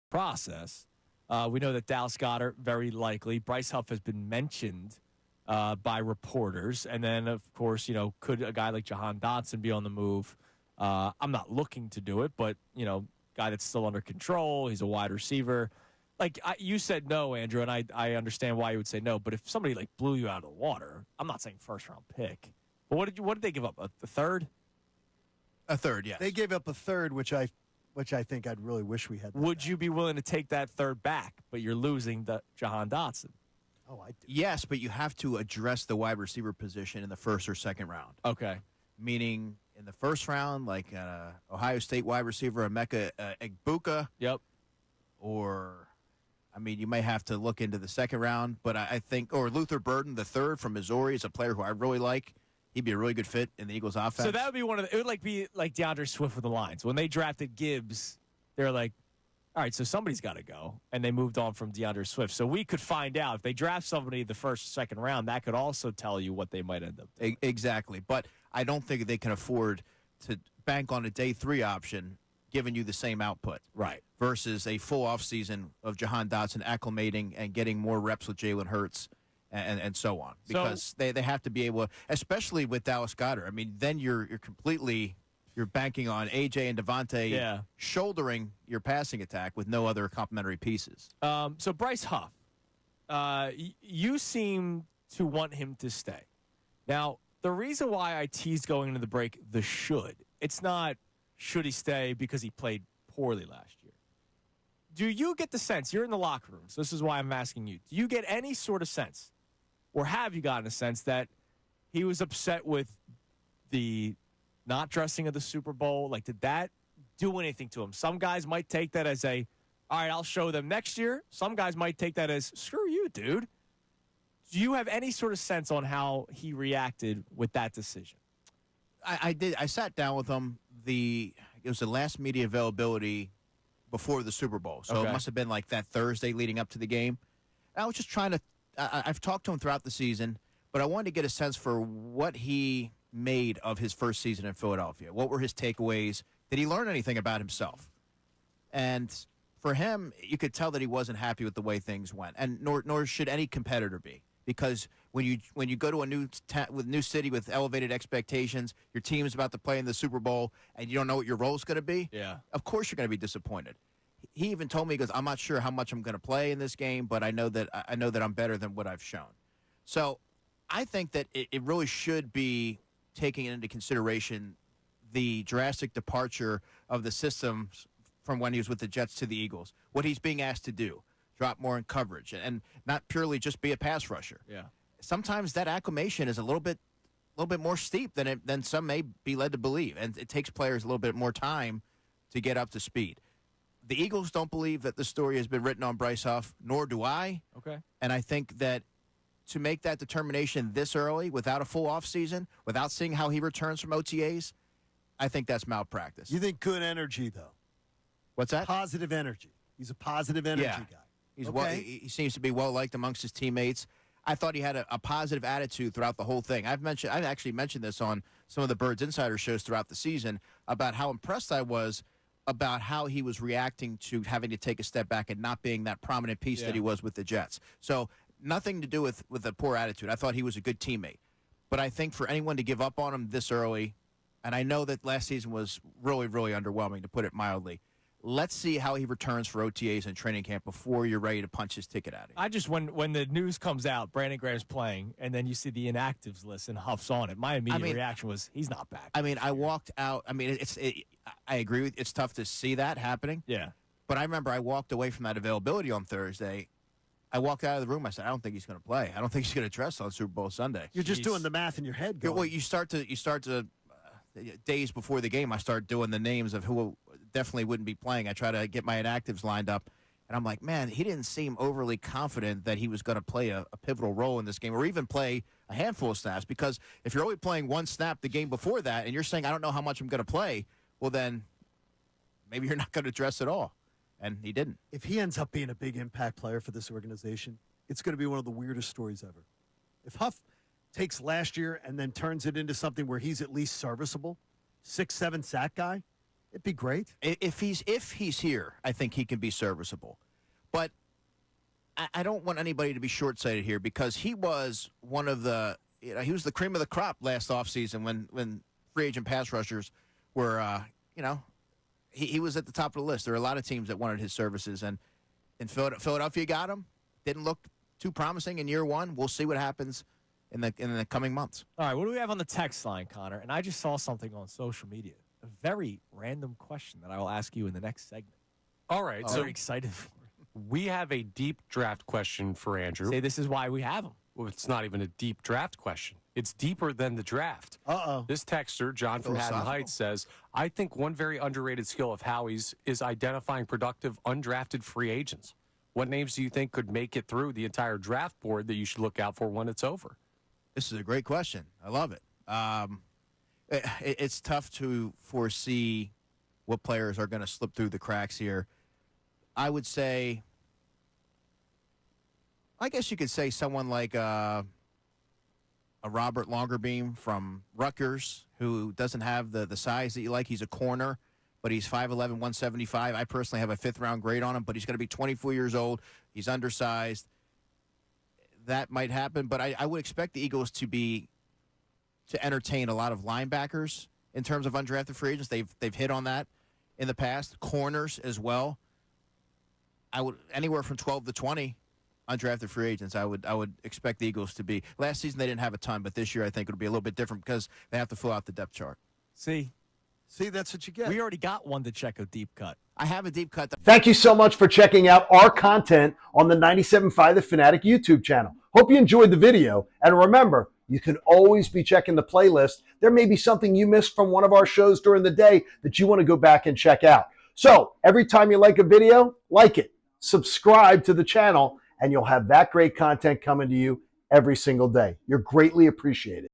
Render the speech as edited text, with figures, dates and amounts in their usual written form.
process. We know that Dallas Goedert, very likely. Bryce Huff has been mentioned by reporters. And then, of course, could a guy like Jahan Dotson be on the move? I'm not looking to do it, but, guy that's still under control. He's a wide receiver. You said no, Andrew, and I understand why you would say no. But if somebody, blew you out of the water, I'm not saying first-round pick. But what did they give up, a third? A third, yes. They gave up a third, which I think I'd really wish we had. Would you be willing to take that third back, but you're losing the Jahan Dotson? Oh, I do. Yes, but you have to address the wide receiver position in the first or second round. Okay. Meaning in the first round, like Ohio State wide receiver Emeka Egbuka. Yep. Or, you may have to look into the second round, but I think, or Luther Burden, the third from Missouri, is a player who I really like. He'd be a really good fit in the Eagles' offense. So that would be it would be like DeAndre Swift with the Lions. When they drafted Gibbs, they're like, all right, so somebody's got to go. And they moved on from DeAndre Swift. So we could find out. If they draft somebody the first or second round, that could also tell you what they might end up doing. Exactly. But I don't think they can afford to bank on a day 3 option giving you the same output. Right. Versus a full offseason of Jahan Dotson acclimating and getting more reps with Jalen Hurts and so on. Because they have to be able to, especially with Dallas Goedert. Then you're completely – you're banking on A.J. and Devontae shouldering your passing attack with no other complementary pieces. So Bryce Huff, you seem to want him to stay. Now, the reason why I teased going into the break the should, it's not should he stay because he played poorly last year. Do you get the sense, you're in the locker room, so this is why I'm asking you, do you get any sort of sense, or have you gotten a sense that he was upset with the not dressing of the Super Bowl? Did that do anything to him? Some guys might take that as all right, I'll show them next year. Some guys might take that as, screw you, dude. Do you have any sort of sense on how he reacted with that decision? I did. I sat down with him. It was the last media availability before the Super Bowl. So It must have been that Thursday leading up to the game. And I was just trying to, I've talked to him throughout the season, but I wanted to get a sense for what he made of his first season in Philadelphia. What were his takeaways? Did he learn anything about himself? And for him, you could tell that he wasn't happy with the way things went, and nor should any competitor be, because when you go to a new city with elevated expectations, your team is about to play in the Super Bowl, and you don't know what your role is going to be. Yeah, of course you're going to be disappointed. He even told me, he goes, "I'm not sure how much I'm going to play in this game, but I know that I'm better than what I've shown." So I think that it really should be taking into consideration the drastic departure of the systems from when he was with the Jets to the Eagles. What he's being asked to do, drop more in coverage, and not purely just be a pass rusher. Yeah. Sometimes that acclimation is a little bit more steep than some may be led to believe, and it takes players a little bit more time to get up to speed. The Eagles don't believe that the story has been written on Bryce Huff, nor do I. Okay. And I think that to make that determination this early, without a full offseason, without seeing how he returns from OTAs, I think that's malpractice. You think good energy, though? What's that? Positive energy. He's a positive energy guy. He seems to be well-liked amongst his teammates. I thought he had a positive attitude throughout the whole thing. I've actually mentioned this on some of the Birds Insider shows throughout the season about how impressed I was about how he was reacting to having to take a step back and not being that prominent piece that he was with the Jets. So nothing to do with a poor attitude. I thought he was a good teammate. But I think for anyone to give up on him this early, and I know that last season was really, really underwhelming, to put it mildly, let's see how he returns for OTAs and training camp before you're ready to punch his ticket at him. I just, when the news comes out, Brandon Graham's playing, and then you see the inactives list and Huff's on it, my immediate reaction was, he's not back. I walked out. I agree with it's tough to see that happening. Yeah. But I remember I walked away from that availability on Thursday. I walked out of the room. I said, I don't think he's going to play. I don't think he's going to dress on Super Bowl Sunday. You're just doing the math in your head. Well, you start to days before the game, I start doing the names of who definitely wouldn't be playing. I try to get my inactives lined up, and I'm like, man, he didn't seem overly confident that he was going to play a pivotal role in this game, or even play a handful of snaps, because if you're only playing one snap the game before that, and you're saying, I don't know how much I'm going to play, well, then maybe you're not going to dress at all. And he didn't. If he ends up being a big impact player for this organization, it's going to be one of the weirdest stories ever. If Huff takes last year and then turns it into something where he's at least serviceable, 6'7" sack guy, It'd be great. If he's here, I think he can be serviceable. But I don't want anybody to be short-sighted here because he was one of the he was the cream of the crop last offseason when free agent pass rushers were he was at the top of the list. There were a lot of teams that wanted his services, and in Philadelphia got him. Didn't look too promising in year one. We'll see what happens in the coming months. All right, what do we have on the text line, Connor? And I just saw something on social media. A very random question that I will ask you in the next segment. All right. I'm very excited for it. We have a deep draft question for Andrew. Say this is why we have him. Well, it's not even a deep draft question. It's deeper than the draft. Uh-oh. This texter, John from Haddon Heights, says, I think one very underrated skill of Howie's is identifying productive undrafted free agents. What names do you think could make it through the entire draft board that you should look out for when it's over? This is a great question. I love it. It's tough to foresee what players are going to slip through the cracks here. I would say, I guess you could say someone like a Robert Longerbeam from Rutgers, who doesn't have the size that you like. He's a corner, but he's 5'11", 175. I personally have a fifth-round grade on him, but he's going to be 24 years old. He's undersized. That might happen, but I would expect the Eagles to entertain a lot of linebackers in terms of undrafted free agents. They've hit on that in the past. Corners as well. I would anywhere from 12 to 20 undrafted free agents. I would expect the Eagles to be. Last season they didn't have a ton, but this year I think it'll be a little bit different because they have to fill out the depth chart. See, that's what you get. we already got one DiCecco deep cut. I have a deep cut. Thank you so much for checking out our content on the 97.5 The Fanatic YouTube channel. Hope you enjoyed the video. And remember, you can always be checking the playlist. There may be something you missed from one of our shows during the day that you want to go back and check out. So every time you like a video, like it, subscribe to the channel, and you'll have that great content coming to you every single day. You're greatly appreciated.